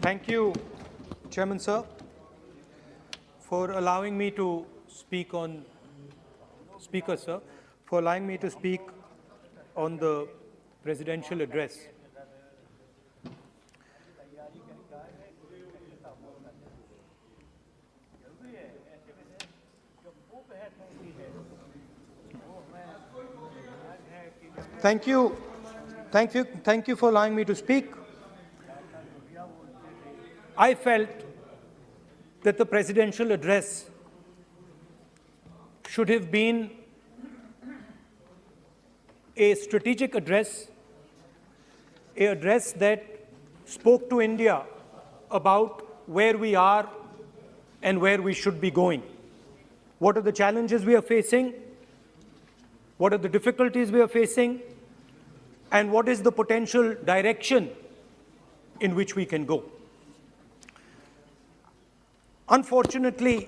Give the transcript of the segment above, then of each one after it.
Thank you, Chairman Sir, for allowing me to speak on, Speaker Sir, for allowing me to speak on the presidential address. Thank you for allowing me to speak. I felt that the presidential address should have been a strategic address, an address that spoke to India about where we are and where we should be going. What are the challenges we are facing? What are the difficulties we are facing? And what is the potential direction in which we can go? Unfortunately,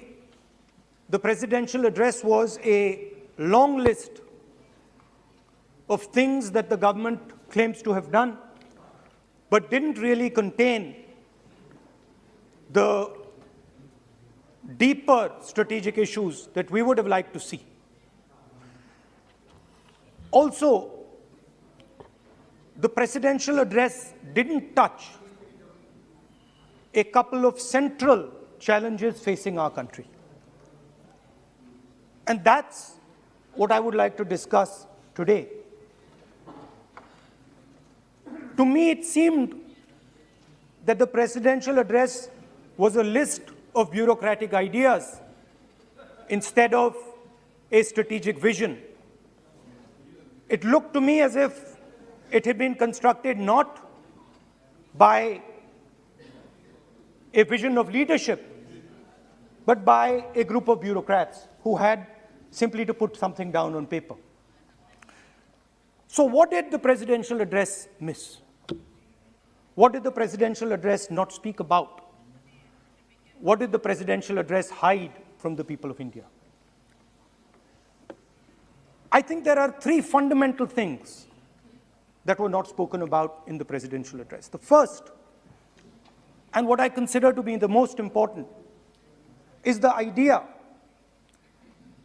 the presidential address was a long list of things that the government claims to have done, but didn't really contain the deeper strategic issues that we would have liked to see. Also, the presidential address didn't touch a couple of central challenges facing our country. And that's what I would like to discuss today. To me, it seemed that the presidential address was a list of bureaucratic ideas instead of a strategic vision. It looked to me as if it had been constructed not by a vision of leadership, but by a group of bureaucrats who had simply to put something down on paper. So what did the presidential address miss? What did the presidential address not speak about? What did the presidential address hide from the people of India? I think there are three fundamental things that were not spoken about in the presidential address. The first, and what I consider to be the most important, is the idea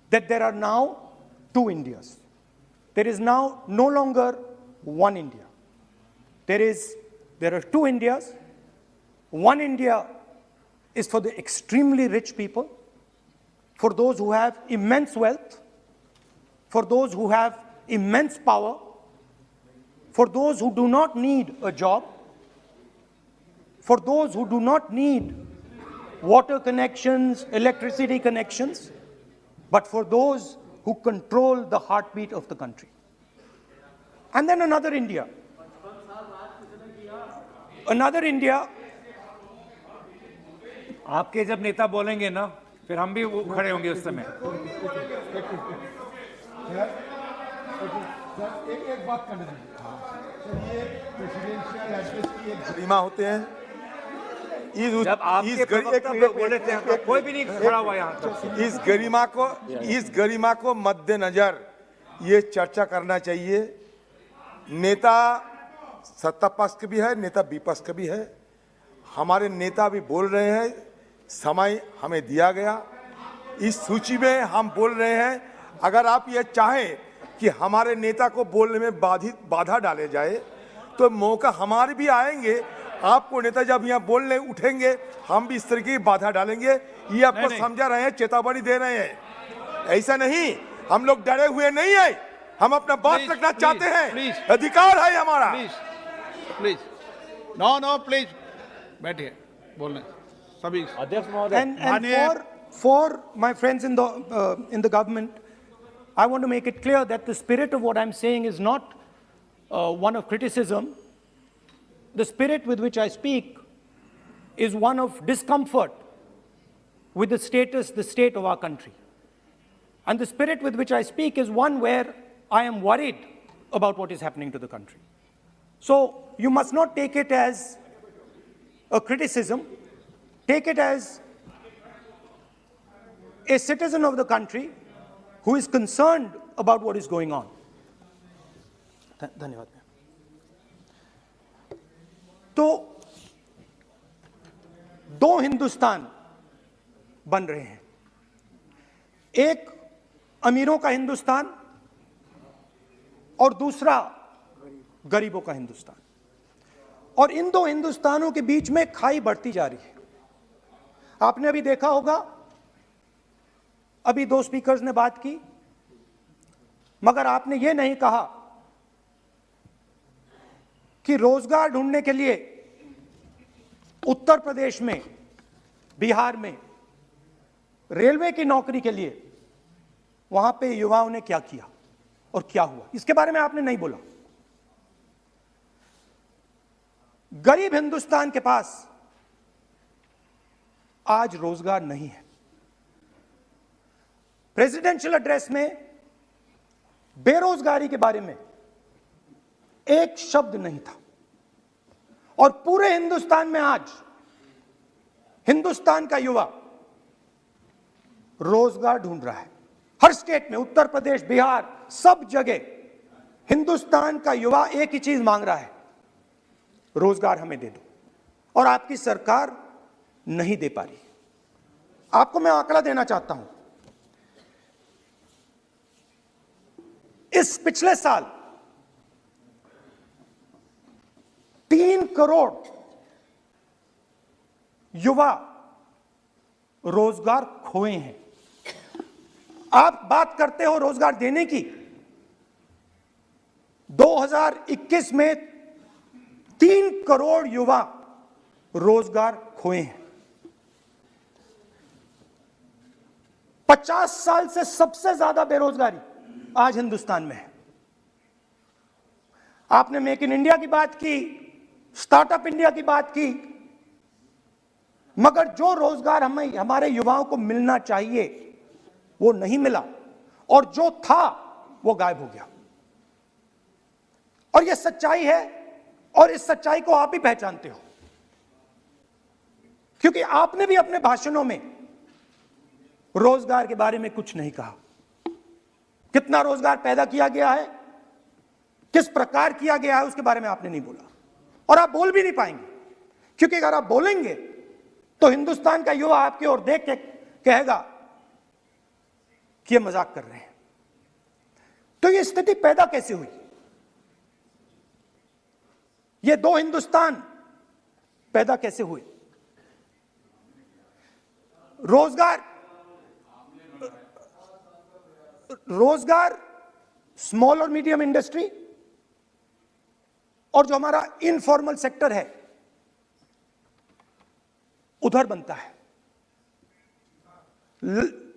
that there are now two Indias. There is now no longer one India. There are two Indias. One India is for the extremely rich people, for those who have immense wealth, for those who have immense power, for those who do not need a job, for those who do not need water connections, electricity connections, but for those who control the heartbeat of the country. And then another India. Another India. आपके जब नेता बोलेंगे ना, फिर हम भी खड़े होंगे उस समय। एक बात करने दीजिए। ये प्रेसिडेंशियल एड्रेस की एक गरिमा होते हैं। जब आपके प्रवक्ता बोले थे, कोई भी नहीं खड़ा हुआ यहाँ तक। इस गरिमा को मद्देनजर ये चर्चा करना चाहिए। नेता सत्ता पक्ष के भी है, नेता विपक्ष के भी है। हमारे नेता भी बोल रहे हैं, समय हमें दिया गया। इस सूची में हम बोल रहे हैं। अगर आप ये चाहें कि हमारे नेता को बोलने में बाधा डाले जाए, तो मौका हमारे भी आएंगे। आपको नेता जब यहाँ बोलने उठेंगे, हम भी इस तरह की बाधा डालेंगे। ये आपको समझा रहे हैं, चेतावनी दे रहे हैं। ऐसा नहीं, हम लोग डरे हुए नहीं है। हम अपना बात रखना चाहते हैं, अधिकार है हमारा। प्लीज नो प्लीज बैठिए, बोलने सभी अध्यक्ष महोदय। And for my friends in the government, I want to make it clear that the spirit of what I'm saying is not one of criticism. The spirit with which I speak is one of discomfort with the state of our country. And the spirit with which I speak is one where I am worried about what is happening to the country. So you must not take it as a criticism. Take it as a citizen of the country who is concerned about what is going on. धन्यवाद। तो दो हिंदुस्तान बन रहे हैं, एक अमीरों का हिंदुस्तान और दूसरा गरीबों का हिंदुस्तान। और इन दो हिंदुस्तानों के बीच में खाई बढ़ती जा रही है। आपने अभी देखा होगा, अभी दो स्पीकर्स ने बात की, मगर आपने यह नहीं कहा कि रोजगार ढूंढने के लिए उत्तर प्रदेश में, बिहार में रेलवे की नौकरी के लिए वहां पे युवाओं ने क्या किया और क्या हुआ, इसके बारे में आपने नहीं बोला। गरीब हिंदुस्तान के पास आज रोजगार नहीं है। प्रेसिडेंशियल एड्रेस में बेरोजगारी के बारे में एक शब्द नहीं था। और पूरे हिंदुस्तान में आज हिंदुस्तान का युवा रोजगार ढूंढ रहा है। हर स्टेट में, उत्तर प्रदेश, बिहार, सब जगह हिंदुस्तान का युवा एक ही चीज मांग रहा है, रोजगार हमें दे दो। और आपकी सरकार नहीं दे पा रही। आपको मैं आंकड़ा देना चाहता हूं। इस पिछले साल 3 करोड़ युवा रोजगार खोए हैं। आप बात करते हो रोजगार देने की। 2021 में 3 करोड़ युवा रोजगार खोए हैं। 50 साल से सबसे ज्यादा बेरोजगारी आज हिंदुस्तान में है। आपने मेक इन इंडिया की बात की, स्टार्टअप इंडिया की बात की, मगर जो रोजगार हमें, हमारे युवाओं को मिलना चाहिए वो नहीं मिला, और जो था वो गायब हो गया। और ये सच्चाई है, और इस सच्चाई को आप भी पहचानते हो, क्योंकि आपने भी अपने भाषणों में रोजगार के बारे में कुछ नहीं कहा। कितना रोजगार पैदा किया गया है, किस प्रकार किया गया है, उसके बारे में आपने नहीं बोला। और आप बोल भी नहीं पाएंगे, क्योंकि अगर आप बोलेंगे तो हिंदुस्तान का युवा आपकी ओर देख के कहेगा कि ये मजाक कर रहे हैं। तो ये स्थिति पैदा कैसे हुई? ये दो हिंदुस्तान पैदा कैसे हुए? रोजगार स्मॉल और मीडियम इंडस्ट्री और जो हमारा इनफॉर्मल सेक्टर है उधर बनता है।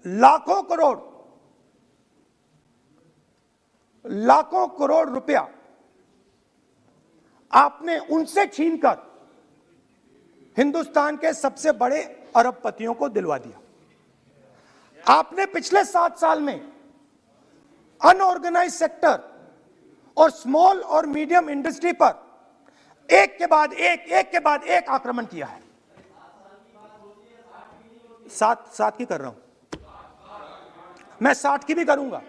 लाखों करोड़ रुपया आपने उनसे छीनकर हिंदुस्तान के सबसे बड़े अरबपतियों को दिलवा दिया। आपने पिछले 7 साल में अनऑर्गेनाइज्ड सेक्टर और स्मॉल और मीडियम इंडस्ट्री पर एक के बाद एक आक्रमण किया है। 7 की कर रहा हूं मैं, 60 की भी करूंगा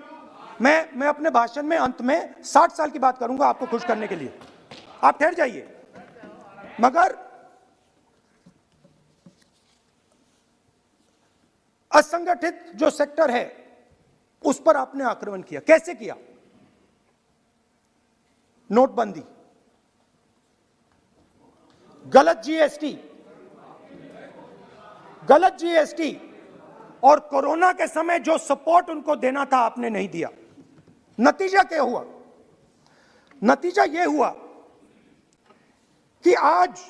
मैं अपने भाषण में अंत में 60 साल की बात करूंगा आपको खुश करने के लिए। आप ठहर जाइए। मगर असंगठित जो सेक्टर है उस पर आपने आक्रमण किया। कैसे किया? नोटबंदी, गलत जीएसटी और कोरोना के समय जो सपोर्ट उनको देना था आपने नहीं दिया। नतीजा क्या हुआ? नतीजा यह हुआ कि आज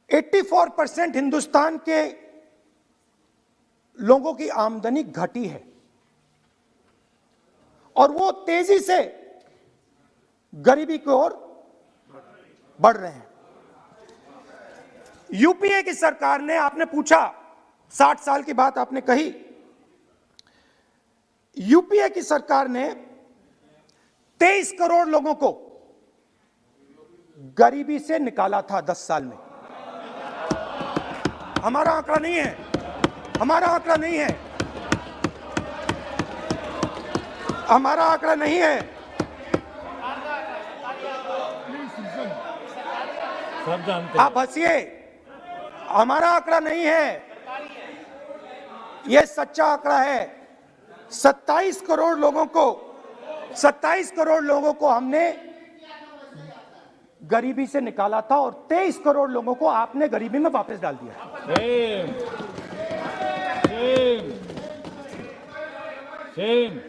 84% हिंदुस्तान के लोगों की आमदनी घटी है और वो तेजी से गरीबी की ओर बढ़ रहे हैं। यूपीए की सरकार ने, आपने पूछा 60 साल की बात आपने कही, यूपीए की सरकार ने 23 करोड़ लोगों को गरीबी से निकाला था 10 साल में। हमारा आंकड़ा नहीं है, हमारा आंकड़ा नहीं है, हमारा आंकड़ा नहीं है। सब जानते आप हंसिए, हमारा आंकड़ा नहीं है, यह सच्चा आंकड़ा है। 27 करोड़ लोगों को हमने गरीबी से निकाला था और 23 करोड़ लोगों को आपने गरीबी में वापस डाल दिया। सेम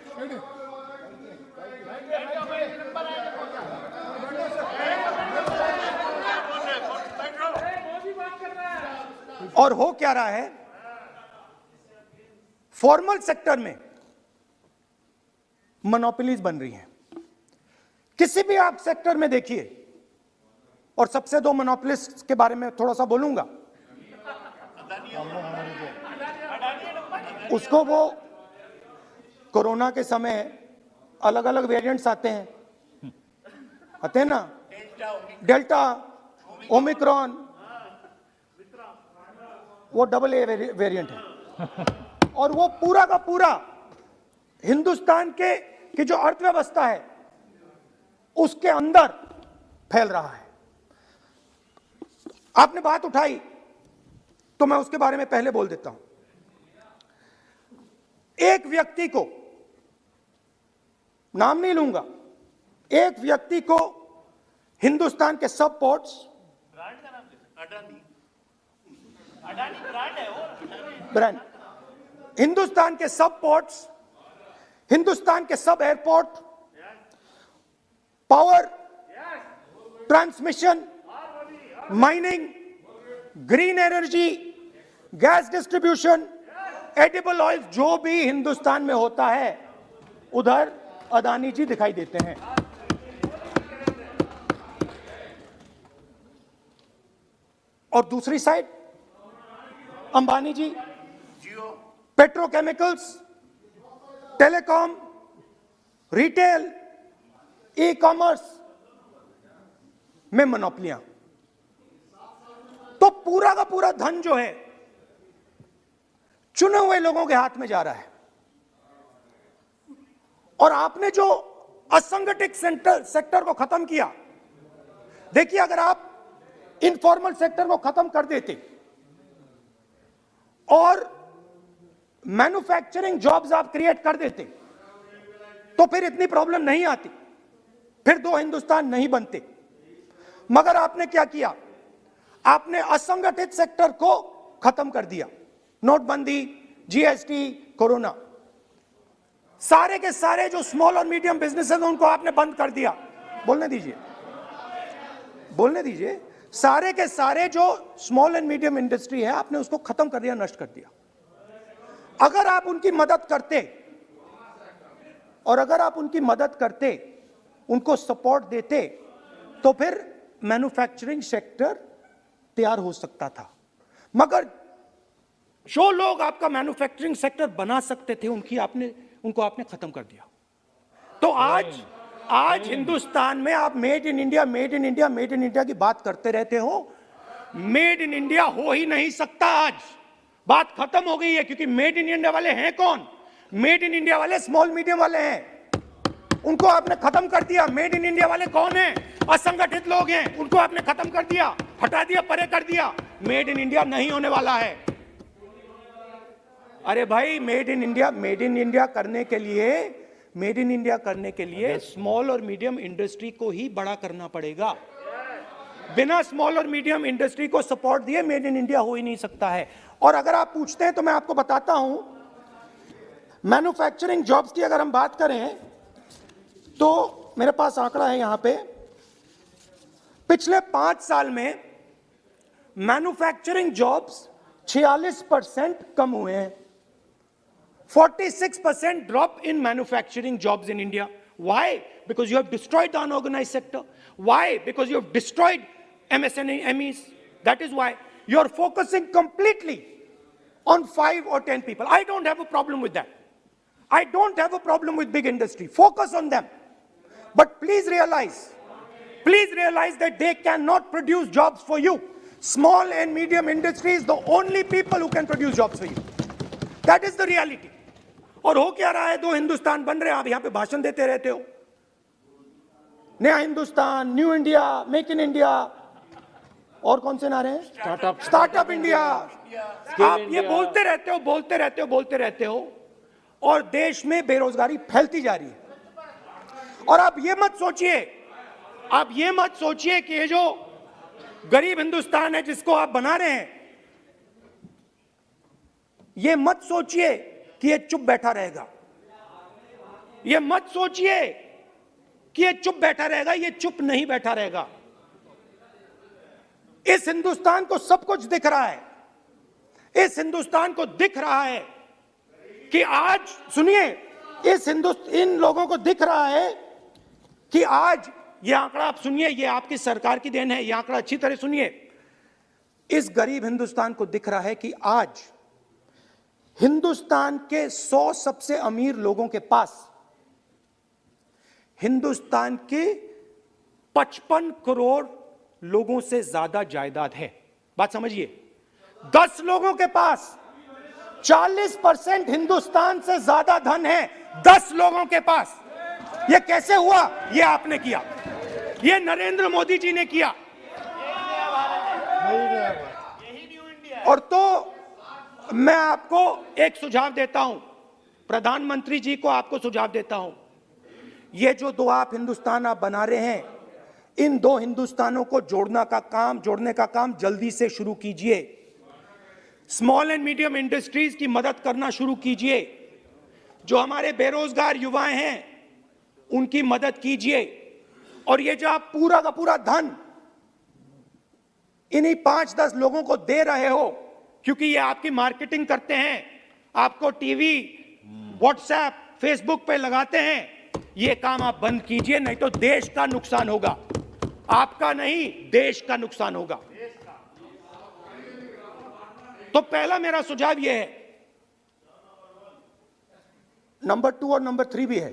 और हो क्या रहा है, फॉर्मल सेक्टर में मोनोपोलीज बन रही हैं। किसी भी आप सेक्टर में देखिए, और सबसे दो मोनोपोलिस्ट के बारे में थोड़ा सा बोलूंगा। उसको वो कोरोना के समय अलग अलग वेरिएंट्स आते हैं ना, डेल्टा, ओमिक्रॉन, वो AA वेरिएंट है और वो पूरा का पूरा हिंदुस्तान की जो अर्थव्यवस्था है उसके अंदर फैल रहा है। आपने बात उठाई तो मैं उसके बारे में पहले बोल देता हूं। एक व्यक्ति को, नाम नहीं लूंगा, एक व्यक्ति को हिंदुस्तान के सब पोर्ट्स, ब्रांड, हिंदुस्तान के सब पोर्ट्स, हिंदुस्तान के सब airport, power, transmission, mining, green energy, gas distribution, edible oil, जो भी हिंदुस्तान में होता है उधर अदानी जी दिखाई देते हैं। और दूसरी side Ambani ji petrochemicals, telecom, retail, e commerce में मोनोपोलियां। तो पूरा का पूरा धन जो है चुने हुए लोगों के हाथ में जा रहा है। और आपने जो असंगठित सेक्टर को खत्म किया, देखिए अगर आप इनफॉर्मल सेक्टर को खत्म कर देते और मैन्युफैक्चरिंग जॉब्स आप क्रिएट कर देते तो फिर इतनी प्रॉब्लम नहीं आती, फिर दो हिंदुस्तान नहीं बनते। मगर आपने क्या किया, आपने असंगठित सेक्टर को खत्म कर दिया। नोटबंदी, जीएसटी, कोरोना, सारे के सारे जो स्मॉल और मीडियम बिजनेसेस उनको आपने बंद कर दिया। बोलने दीजिए, सारे के सारे जो स्मॉल एंड मीडियम इंडस्ट्री है आपने उसको खत्म कर दिया, नष्ट कर दिया। अगर आप उनकी मदद करते, उनको सपोर्ट देते तो फिर मैन्युफैक्चरिंग सेक्टर तैयार हो सकता था। मगर जो लोग आपका मैन्युफैक्चरिंग सेक्टर बना सकते थे उनको आपने खत्म कर दिया। तो आज हिंदुस्तान में आप मेड इन इंडिया की बात करते रहते हो। मेड इन इंडिया हो ही नहीं सकता। आज बात खत्म हो गई है, क्योंकि मेड इन इंडिया वाले हैं कौन? मेड इन इंडिया वाले स्मॉल मीडियम वाले हैं, उनको आपने खत्म कर दिया। मेड इन इंडिया वाले कौन हैं? असंगठित लोग हैं, उनको आपने खत्म कर दिया, हटा दिया, परे कर दिया। मेड इन इंडिया नहीं होने वाला है। अरे भाई, मेड इन इंडिया करने के लिए स्मॉल और मीडियम इंडस्ट्री को ही बड़ा करना पड़ेगा। बिना स्मॉल और मीडियम इंडस्ट्री को सपोर्ट दिए मेड इन इंडिया हो ही नहीं सकता है। और अगर आप पूछते हैं तो मैं आपको बताता हूं, मैन्युफैक्चरिंग जॉब्स की अगर हम बात करें तो मेरे पास आंकड़ा है यहां पे। पिछले 5 साल में मैन्युफैक्चरिंग जॉब्स 46% कम हुए हैं। 46% drop in manufacturing jobs in India. Why? Because you have destroyed the unorganized sector. Why? Because you have destroyed MSMEs. That is why you are focusing completely on 5 or 10 people. I don't have a problem with that. I don't have a problem with big industry. Focus on them. But please realize that they cannot produce jobs for you. Small and medium industry is the only people who can produce jobs for you. That is the reality. और हो क्या रहा है, दो हिंदुस्तान बन रहे हैं। आप यहां पे भाषण देते रहते हो, नया Hindustan, new India, make in India. और कौन से नारे हैं? Startup India. आप ये बोलते रहते हो और देश में बेरोजगारी फैलती जा रही है। और आप ये मत सोचिए कि ये जो गरीब हिंदुस्तान है जिसको आप बना रहे हैं, ये मत सोचिए कि ये चुप बैठा रहेगा। ये मत सोचिए कि ये चुप बैठा रहेगा, ये चुप नहीं बैठा रहेगा। इस हिंदुस्तान को सब कुछ दिख रहा है। इस हिंदुस्तान को दिख रहा है कि आज, सुनिए, इन लोगों को दिख रहा है कि आज ये आंकड़ा, आप सुनिए, ये आपकी सरकार की देन है, ये आंकड़ा अच्छी तरह सुनिए। इस गरीब हिंदुस्तान को दिख रहा है कि आज हिंदुस्तान के 100 सबसे अमीर लोगों के पास हिंदुस्तान के 55 करोड़ लोगों से ज्यादा जायदाद है। बात समझिए, 10 लोगों के पास 40% हिंदुस्तान से ज्यादा धन है। 10 लोगों के पास। यह कैसे हुआ? यह आपने किया, यह नरेंद्र मोदी जी ने किया। और तो मैं आपको एक सुझाव देता हूं, प्रधानमंत्री जी को आपको सुझाव देता हूं, ये जो दो आप हिंदुस्तान आप बना रहे हैं, इन दो हिंदुस्तानों को जोड़ने का काम जल्दी से शुरू कीजिए। स्मॉल एंड मीडियम इंडस्ट्रीज की मदद करना शुरू कीजिए। जो हमारे बेरोजगार युवाएं हैं उनकी मदद कीजिए। और ये जो आप पूरा का पूरा धन इन्हीं 5-10 लोगों को दे रहे हो, क्योंकि ये आपकी मार्केटिंग करते हैं, आपको टीवी, व्हाट्सएप, फेसबुक पे लगाते हैं, ये काम आप बंद कीजिए, नहीं तो देश का नुकसान होगा। आपका नहीं, देश का नुकसान होगा। तो पहला मेरा सुझाव यह है। नंबर 2 और नंबर 3 भी है,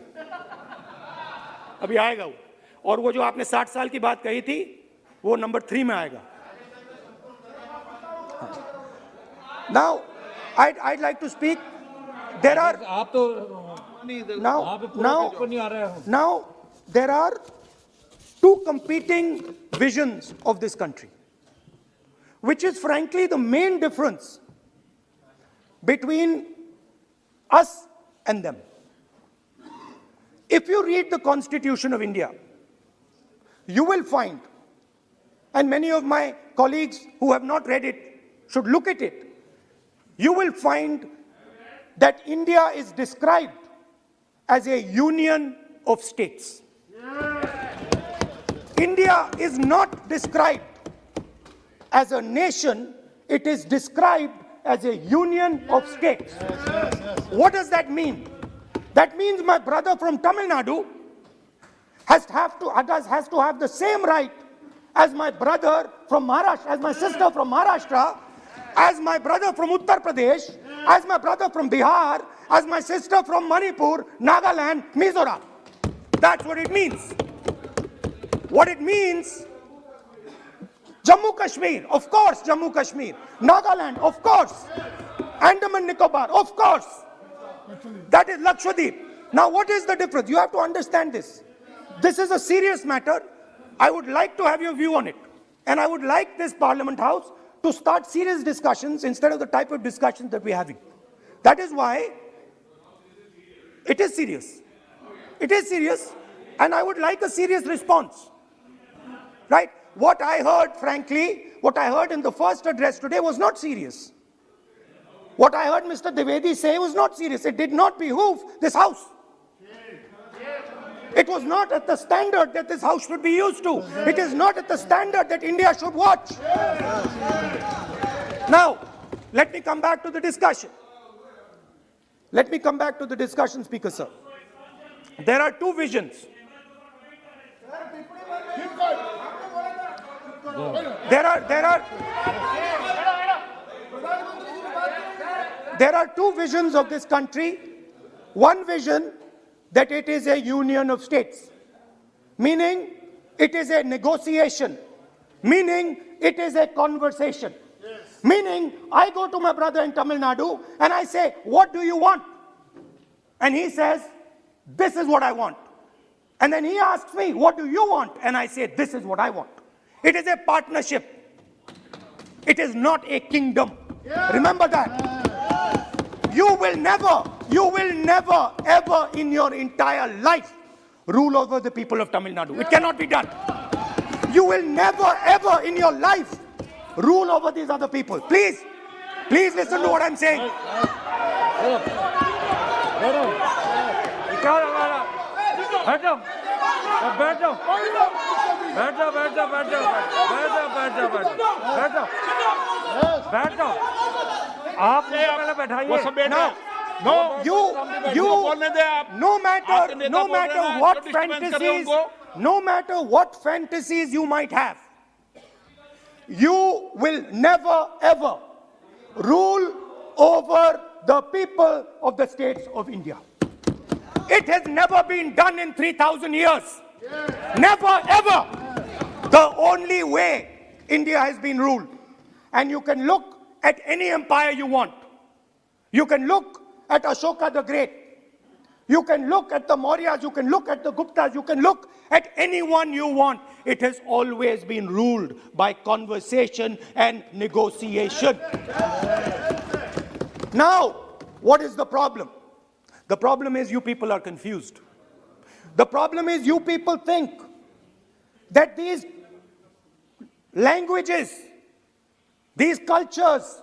अभी आएगा वो। और वो जो आपने 60 साल की बात कही थी, वो नंबर 3 में आएगा। Now, I'd like to speak. There are आप तो now there are two competing visions of this country, which is frankly the main difference between us and them. If you read the Constitution of India, you will find, and many of my colleagues who have not read it should look at it, you will find that India is described as a union of states. India is not described as a nation, it is described as a union of states. What does that mean? That means my brother from Tamil Nadu has to have the same right as my brother from Maharashtra, as my sister from Maharashtra, as my brother from Uttar Pradesh, as my brother from Bihar, as my sister from Manipur, Nagaland, Mizoram. That's what it means. What it means, Jammu Kashmir, of course, Jammu Kashmir, Nagaland, of course, Andaman Nicobar, of course. That is Lakshadweep. Now what is the difference? You have to understand this. This is a serious matter. I would like to have your view on it. And I would like this Parliament House to start serious discussions instead of the type of discussions that we're having. That is why it is serious. It is serious, and I would like a serious response. Right? What I heard, frankly, what I heard in the first address today was not serious. What I heard Mr. Dwivedi say was not serious. It did not behoove this House. It was not at the standard that this House should be used to. It is not at the standard that India should watch. Now, let me come back to the discussion. Let me come back to the discussion, Speaker Sir. There are two visions. There are two visions of this country. One vision that it is a union of states, meaning it is a negotiation, meaning it is a conversation, meaning I go to my brother in Tamil Nadu and I say, what do you want? And he says, this is what I want. And then he asks me, what do you want? And I say, this is what I want. It is a partnership. It is not a kingdom. Remember that. You will never, ever in your entire life rule over the people of Tamil Nadu. It cannot be done. You will never, ever in your life rule over these other people. Please listen to what I'm saying. No matter what fantasies you might have, you will never ever rule over the people of the states of India. It has never been done in 3,000 years. Never ever. The only way India has been ruled. And you can look at any empire you want. You can look at Ashoka the Great. You can look at the Mauryas, you can look at the Guptas, you can look at anyone you want. It has always been ruled by conversation and negotiation. Now, what is the problem? The problem is you people are confused. The problem is you people think that these languages, these cultures,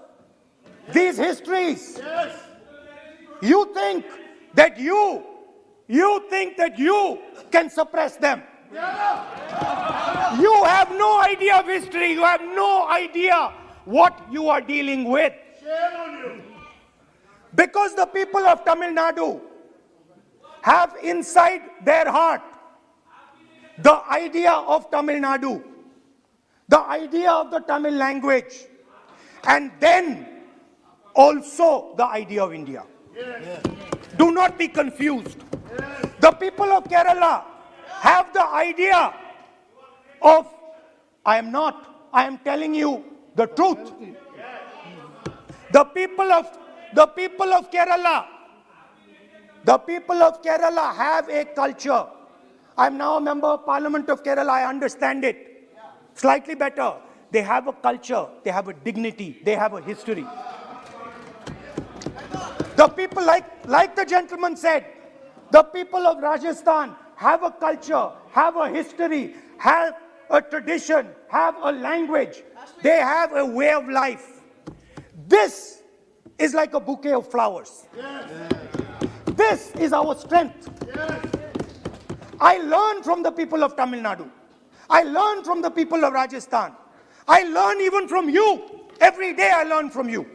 these histories, you think that you can suppress them. You have no idea of history. You have no idea what you are dealing with. Because the people of Tamil Nadu have inside their heart the idea of Tamil Nadu, the idea of the Tamil language, and then also the idea of India. Do not be confused. The people of Kerala have the idea of, I am telling you the truth. The people of Kerala have a culture. I am now a member of Parliament of Kerala. I understand it slightly better. They have a culture, they have a dignity, they have a history. The people, like the gentleman said, the people of Rajasthan have a culture, have a history, have a tradition, have a language. They have a way of life. This is like a bouquet of flowers. This is our strength. I learn from the people of Tamil Nadu. I learn from the people of Rajasthan. I learn even from you. Every day I learn from you.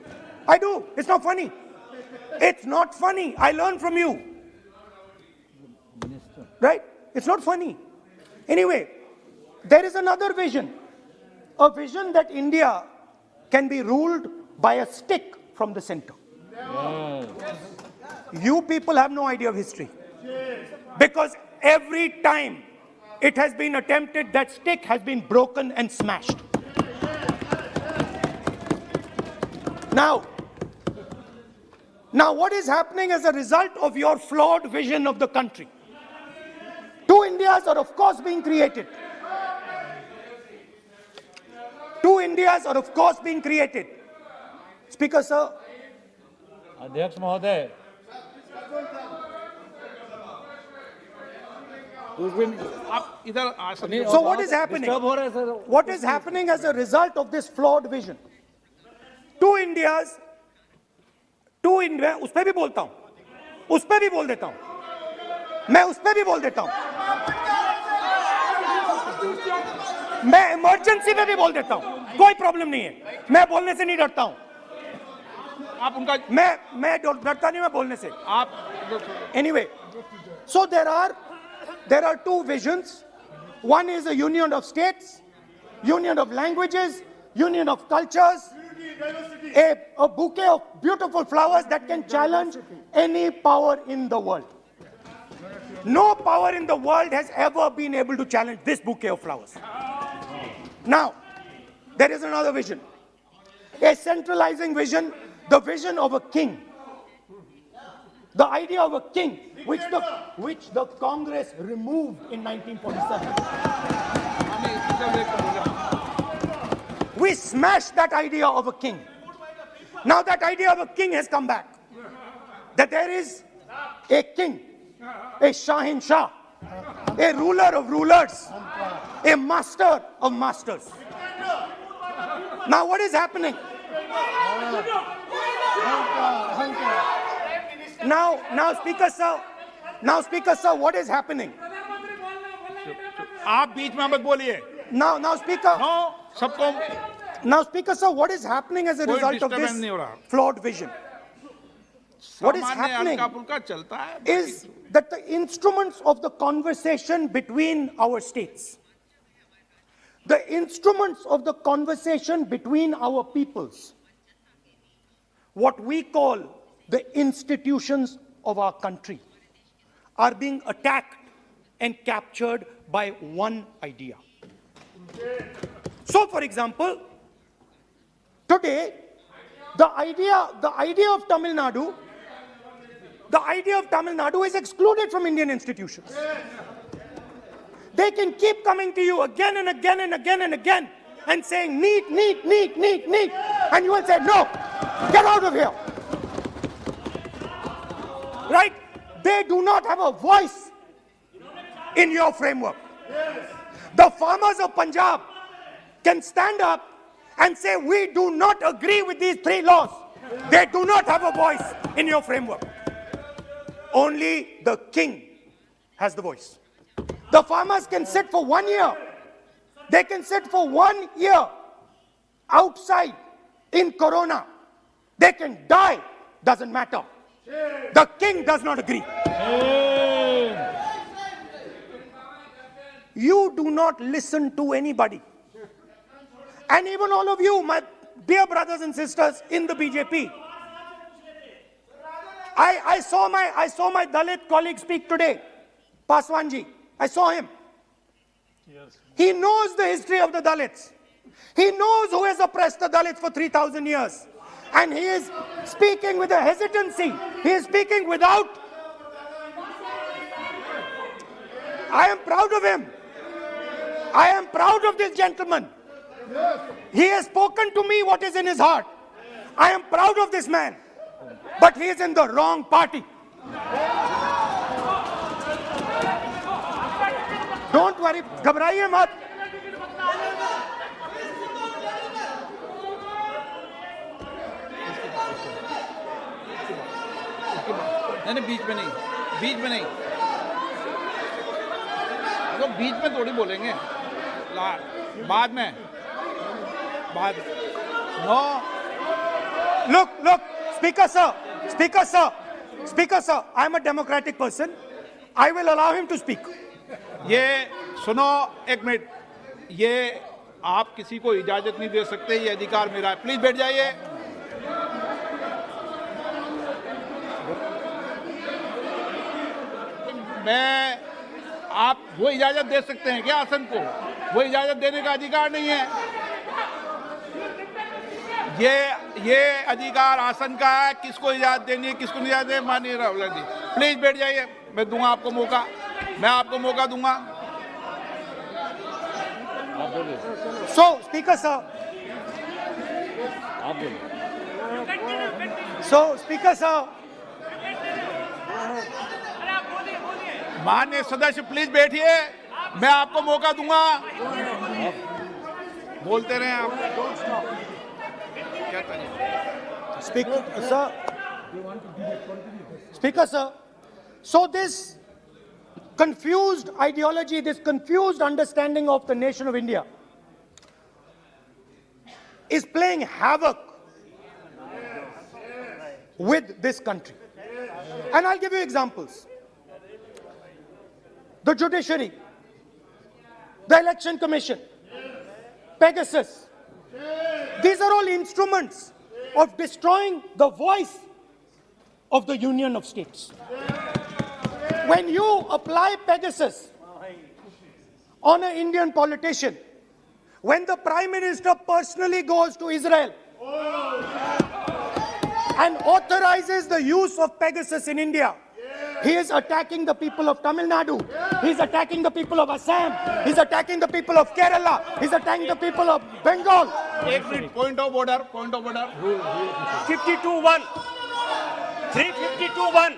I do. It's not funny. It's not funny. I learn from you. Right? It's not funny. Anyway, there is another vision. A vision that India can be ruled by a stick from the center. You people have no idea of history. Because every time it has been attempted, that stick has been broken and smashed. Now what is happening as a result of your flawed vision of the country? Two Indias are of course being created. Two Indias are of course being created. Speaker, sir. अध्यक्ष महोदय, So what is happening? What is happening as a result of this flawed vision? Two Indias, उस पे भी बोलता हूं, उस पे भी बोल देता हूं, मैं उस पे भी बोल देता हूं, मैं इमरजेंसी में भी बोल देता हूं, कोई प्रॉब्लम नहीं है, मैं बोलने से नहीं डरता हूं, आप उनका मैं डरता नहीं मैं बोलने से, आप anyway, so there are two visions. One is a union of states, union of languages, union of cultures, a bouquet of beautiful flowers that can challenge any power in the world. No power in the world has ever been able to challenge this bouquet of flowers. Now, there is another vision, a centralizing vision, the vision of a king. The idea of a king, which the Congress removed in 1947. We smashed that idea of a king. Now that idea of a king has come back. That there is a king, a Shahin Shah, a ruler of rulers, a master of masters. Now what is happening? Now Speaker sir, what is happening? आप बीच में मत बोलिए. Now Speaker. No, सबको. Now Speaker sir, what is happening as a result of this flawed vision? What is happening is that the instruments of the conversation between our states, the instruments of the conversation between our peoples, what we call the institutions of our country, are being attacked and captured by one idea. So, for example, today, the idea of Tamil Nadu is excluded from Indian institutions. They can keep coming to you again and again and again and again and saying, need, and you will say, no, get out of here. Right? They do not have a voice in your framework. The farmers of Punjab can stand up and say, we do not agree with these 3 laws. They do not have a voice in your framework. Only the king has the voice. The farmers can sit for 1 year. They can sit for 1 year outside in Corona. They can die, doesn't matter. The king does not agree. You do not listen to anybody. And even all of you, my dear brothers and sisters in the BJP, I saw my Dalit colleague speak today, Paswanji. I saw him. Yes. He knows the history of the Dalits. He knows who has oppressed the Dalits for 3,000 years. And he is speaking with a hesitancy. He is speaking without. I am proud of him. I am proud of this gentleman. He has spoken to me what is in his heart. I am proud of this man. But he is in the wrong party. Don't worry, घबराइए मत. नहीं, बीच में नहीं. तो बीच में थोड़ी बोलेंगे. बाद में. No. Look, Speaker sir, I am a democratic person. I will allow him to speak. ये सुनो एक मिनट. ये आप किसी को इजाजत नहीं दे सकते. ये अधिकार मेरा है. प्लीज बैठ जाइए. आप वो इजाजत दे सकते हैं क्या आसन को? वो इजाजत देने का अधिकार नहीं है. ये अधिकार आसन का है. किसको इजाजत देनी है, किसको नहीं इजाजत देनी. माननीय राहुल गांधी, प्लीज बैठ जाइए. मैं दूंगा आपको मौका. मैं आपको मौका दूंगा. So, Speaker sir. माननीय सदस्य प्लीज बैठिए. मैं आपको मौका दूंगा. बोलते रहे आप. Speaker sir. So this confused ideology, this confused understanding of the nation of India is playing havoc with this country. And I'll give you examples. The judiciary, the election commission, Pegasus. These are all instruments of destroying the voice of the Union of States. When you apply Pegasus on an Indian politician, when the Prime Minister personally goes to Israel and authorizes the use of Pegasus in India, he is attacking the people of Tamil Nadu. He is attacking the people of Assam. He is attacking the people of Kerala. He is attacking the people of Bengal. एक minute, point of order, 52-1. 352-1.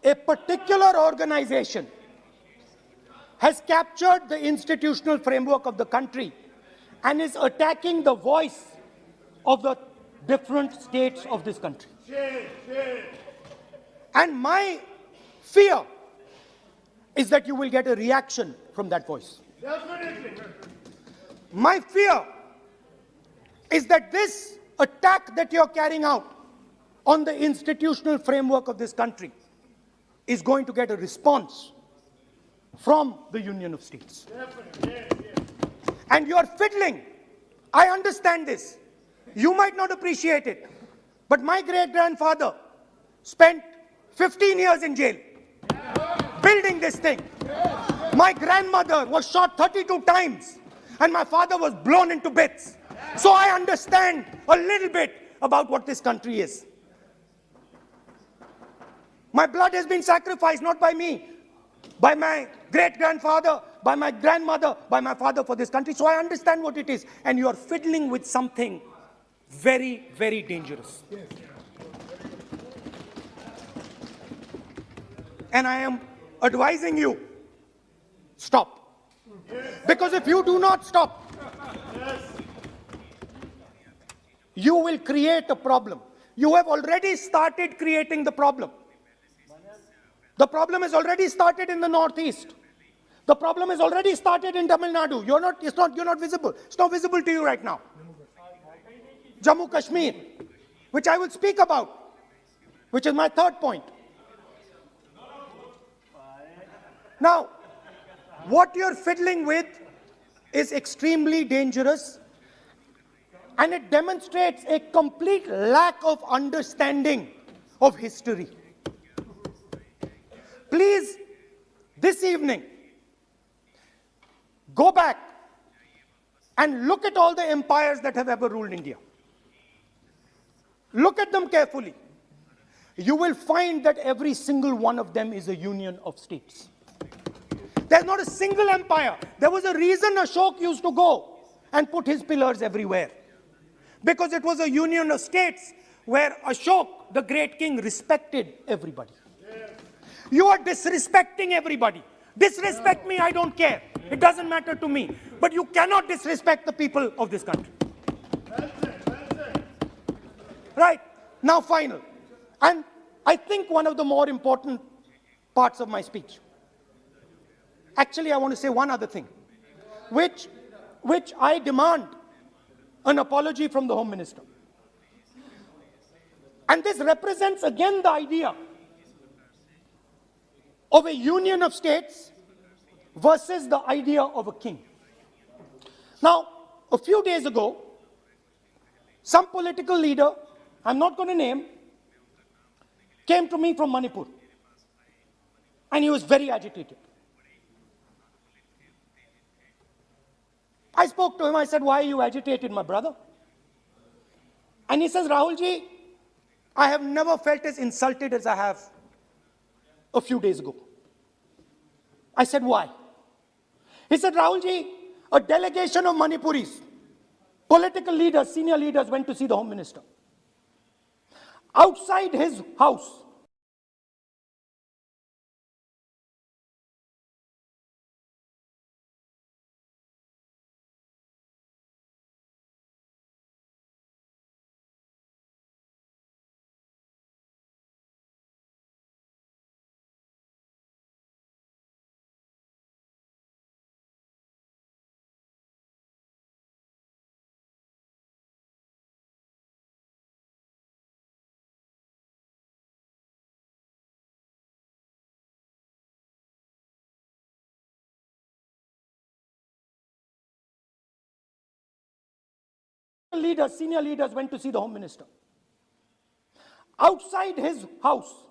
A particular organization has captured the institutional framework of the country and is attacking the voice of the different states of this country. And my fear is that you will get a reaction from that voice. My fear is that this attack that you're carrying out on the institutional framework of this country is going to get a response from the Union of States. And you're fiddling. I understand this. You might not appreciate it, but my great-grandfather spent 15 years in jail building this thing. My grandmother was shot 32 times, and my father was blown into bits. So I understand a little bit about what this country is. My blood has been sacrificed, not by me, by my great-grandfather, by my grandmother, by my father for this country. So I understand what it is. And you are fiddling with something very, very dangerous. And I am advising you, stop. Because if you do not stop, you will create a problem. You have already started creating the problem. The problem has already started in the Northeast. The problem has already started in Tamil Nadu. You're not visible. It's not visible to you right now. Jammu Kashmir, which I will speak about, which is my third point. Now, what you're fiddling with is extremely dangerous, and it demonstrates a complete lack of understanding of history. Please, this evening, go back and look at all the empires that have ever ruled India. Look at them carefully. You will find that every single one of them is a union of states. There's not a single empire. There was a reason Ashok used to go and put his pillars everywhere. Because it was a union of states where Ashok, the great king, respected everybody. You are disrespecting everybody. Disrespect me, I don't care. It doesn't matter to me. But you cannot disrespect the people of this country. Right. Now, final. And I think one of the more important parts of my speech. Actually, I want to say one other thing, which I demand an apology from the Home Minister. And this represents again the idea of a union of states versus the idea of a king. Now, a few days ago, some political leader, I'm not going to name, came to me from Manipur. And he was very agitated. I spoke to him, I said, why are you agitated, my brother? And he says, Rahul ji, I have never felt as insulted as I have a few days ago. I said, why? He said, Rahul ji, a delegation of Manipuris, political leaders, senior leaders went to see the Home Minister. Outside his house, leaders, senior leaders went to see the Home Minister. Outside his house,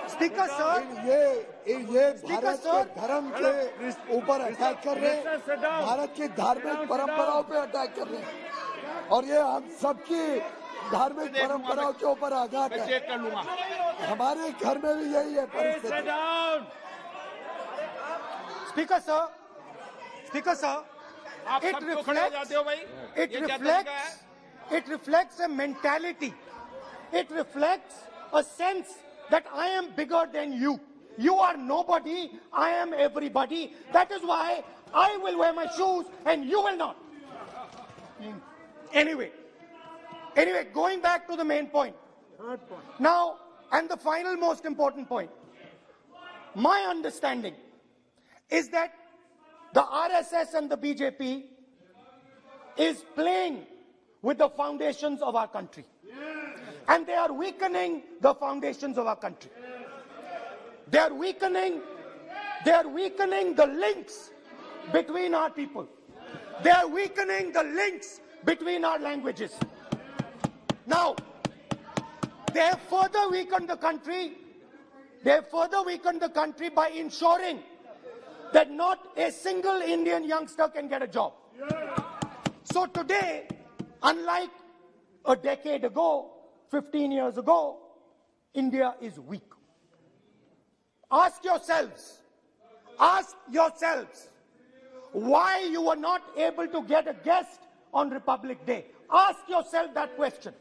Speaker, sir. ये भारत के धर्म के ऊपर attack कर रहे हैं, भारत की धार्मिक परंपराओं पे अटैक कर रहे हैं, और ये हम सबकी धार्मिक परंपराओं के ऊपर आघात है। हमारे घर में भी यही है परिस्थिति। Speaker, sir. Speaker, sir. It reflects a mentality. It reflects a sense that I am bigger than you. You are nobody, I am everybody. That is why I will wear my shoes and you will not. Anyway, going back to the main point. Now, and the final most important point. My understanding is that the RSS and the BJP is playing with the foundations of our country. And they are weakening the foundations of our country. They are weakening the links between our people. They are weakening the links between our languages. Now, they have further weakened the country. They have further weakened the country by ensuring that not a single Indian youngster can get a job. So today, unlike a decade ago, 15 years ago, India is weak. Ask yourselves, why you were not able to get a guest on Republic Day. Ask yourself that question.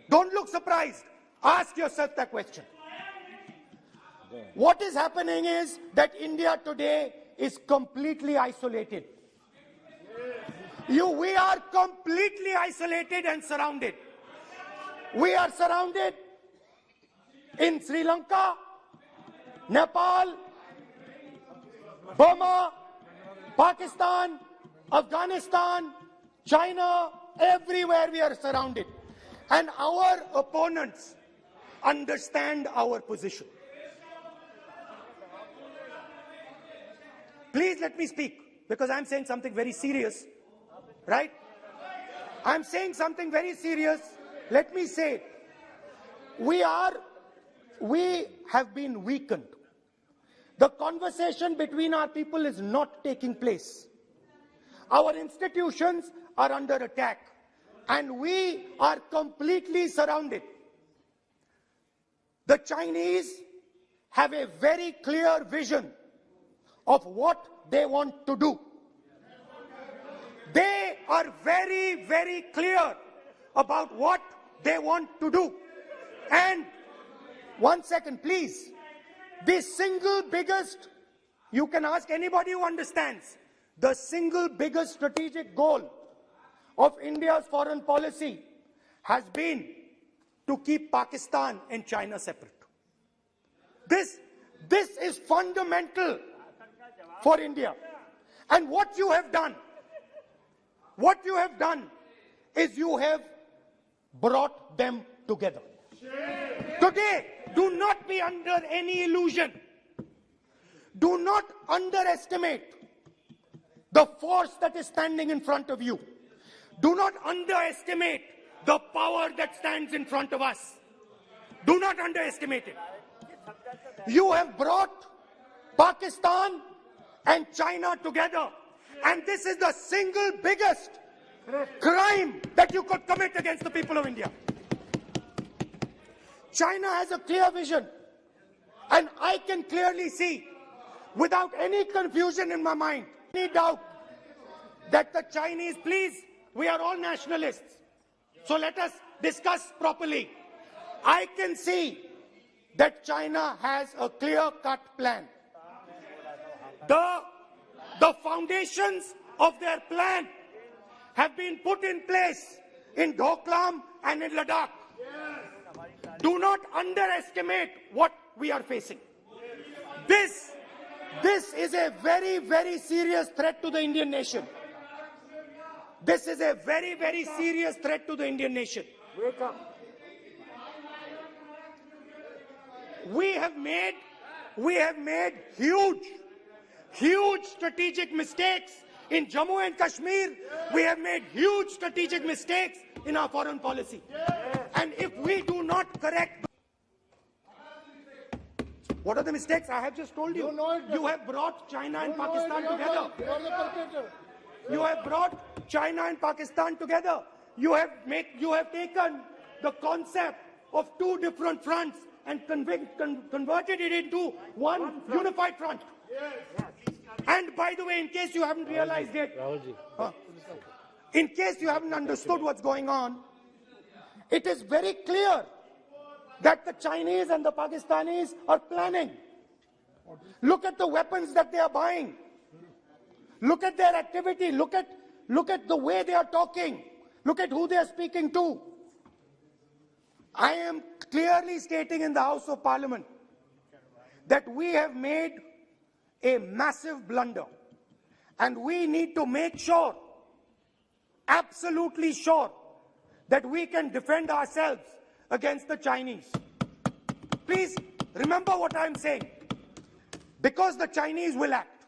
Don't look surprised. Ask yourself that question. What is happening is that India today is completely isolated. We are completely isolated and surrounded. We are surrounded in Sri Lanka, Nepal, Burma, Pakistan, Afghanistan, China, everywhere we are surrounded. And our opponents understand our position. Please let me speak, because I'm saying something very serious, right? I'm saying something very serious. Let me say it. We have been weakened. The conversation between our people is not taking place. Our institutions are under attack, and we are completely surrounded. The Chinese have a very clear vision of what they want to do. They are very, very clear about what they want to do. And one second, please. The single biggest, you can ask anybody who understands, the single biggest strategic goal of India's foreign policy has been to keep Pakistan and China separate. This is fundamental for India. And what you have done is you have brought them together. Today, do not be under any illusion. Do not underestimate the force that is standing in front of you. Do not underestimate the power that stands in front of us. Do not underestimate it. You have brought Pakistan and China together, and this is the single biggest crime that you could commit against the people of India. China has a clear vision, and I can clearly see, without any confusion in my mind, any doubt, that the Chinese, please, we are all nationalists, so let us discuss properly. I can see that China has a clear-cut plan. The foundations of their plan have been put in place in Doklam and in Ladakh. Do not underestimate what we are facing. This is a very, very serious threat to the Indian nation. This is a very, very serious threat to the Indian nation. We have made huge strategic mistakes in Jammu and Kashmir. We have made huge strategic mistakes in our foreign policy. And if we do not correct, what are the mistakes? I have just told you. You have brought China and Pakistan together. You have brought China and Pakistan together. You have taken the concept of two different fronts and converted it into one unified front. And by the way, in case you haven't realized it, in case you haven't understood what's going on, it is very clear that the Chinese and the Pakistanis are planning. Look at the weapons that they are buying. Look at their activity. Look at the way they are talking. Look at who they are speaking to. I am clearly stating in the House of Parliament that we have made a massive blunder, and we need to make sure, absolutely sure, that we can defend ourselves against the Chinese. Please remember what I'm saying, because the Chinese will act.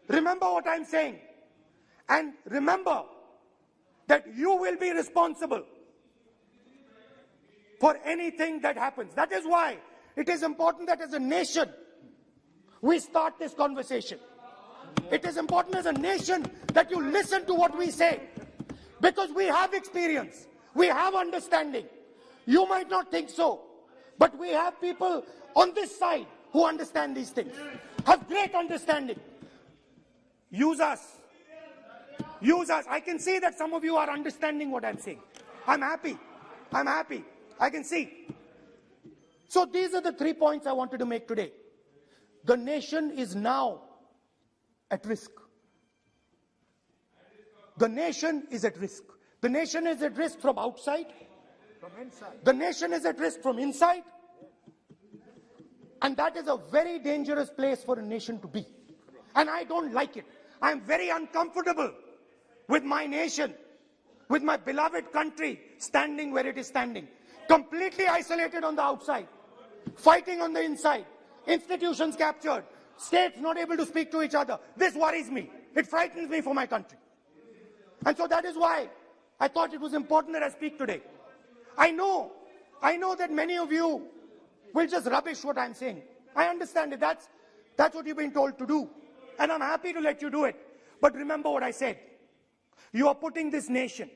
Remember what I'm saying, and remember that you will be responsible for anything that happens. That is why it is important that as a nation we start this conversation. It is important as a nation that you listen to what we say, because we have experience, we have understanding. You might not think so, but we have people on this side who understand these things, have great understanding. Use us. Use us. I can see that some of you are understanding what I'm saying. I'm happy. I'm happy. I can see. So these are the 3 points I wanted to make today. The nation is now at risk. The nation is at risk. The nation is at risk from outside. From inside. The nation is at risk from inside. And that is a very dangerous place for a nation to be. And I don't like it. I am very uncomfortable with my nation, with my beloved country standing where it is standing. Completely isolated on the outside, fighting on the inside, institutions captured, states not able to speak to each other. This worries me. It frightens me for my country. And so that is why I thought it was important that I speak today. I know that many of you will just rubbish what I'm saying. I understand it. That's what you've been told to do. And I'm happy to let you do it. But remember what I said. You are putting this nation,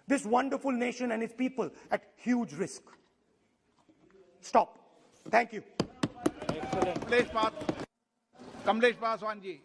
this wonderful nation and its people at huge risk. Stop. Thank you. Kamlesh Paswan ji.